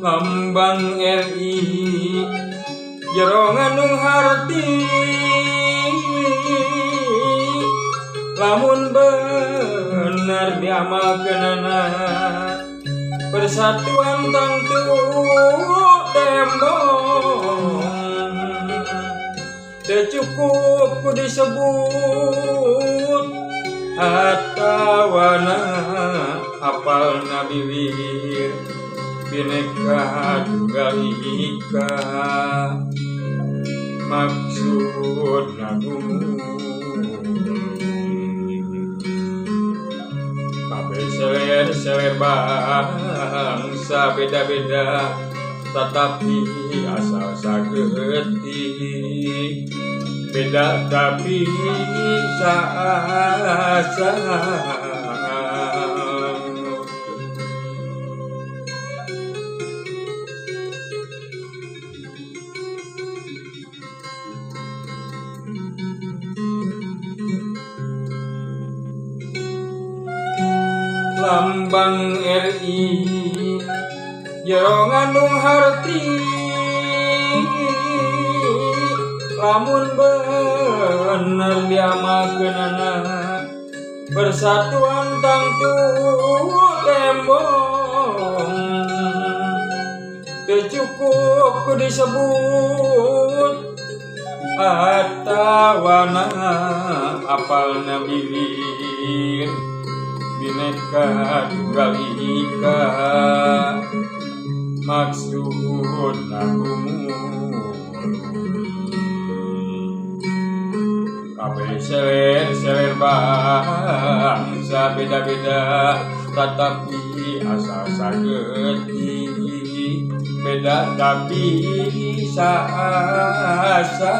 lambang RI jero ngandung harti lamun bener diamalkeunana persatuan tentu tembong teu cukup ku disebut atawana apalna bibir bineka tunggal ika maksud nagumu kabeh seler bangsa beda-beda tetapi asal sageti beda tapi saasa lambang RI jero ngandung harti lamun bener diamalkeunana persatuan tentu tembong teu cukup ku disebut atawana apalna bibir bineka tunggal ika maksud nagumu kabeh seler bangsa beda-beda tetapi asal sageti beda tapi saasa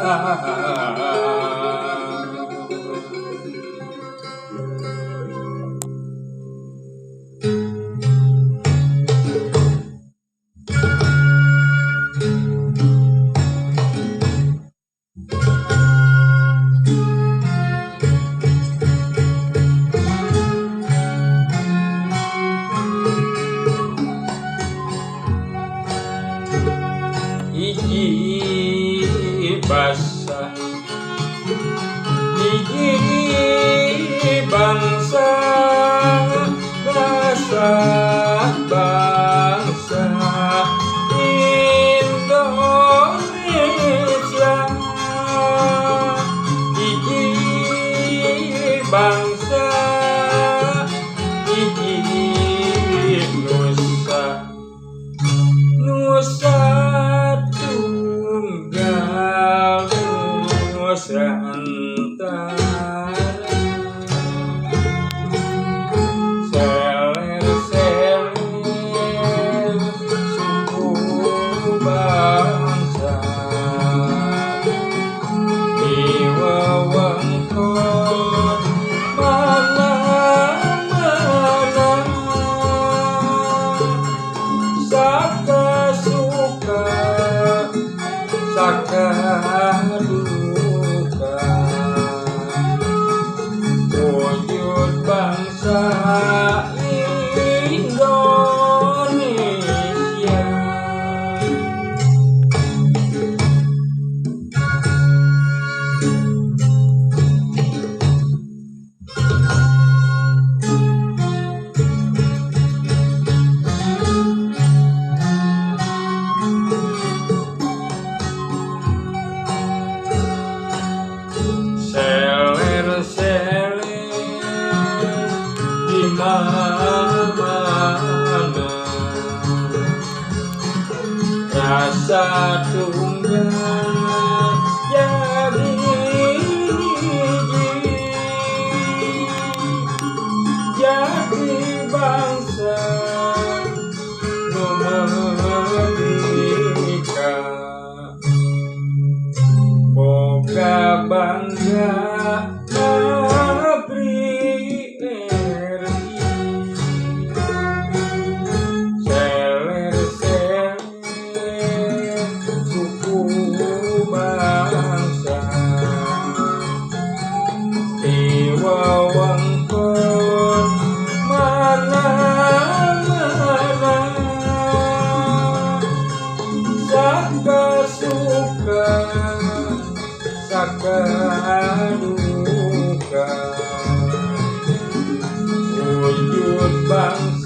hiji basa hiji bangsa bangsa Indonesia hiji bangsa hiji nusa tunggal Nusantara seler suku bangsa di wewengkon mana-mana saka suka saka duka wujud bangsa Indonesia seler di mana-mana rasa tunggal jadi bangsa nu merdeka boga bangga wewengkon mana-mana suka saka duka wujud bangsa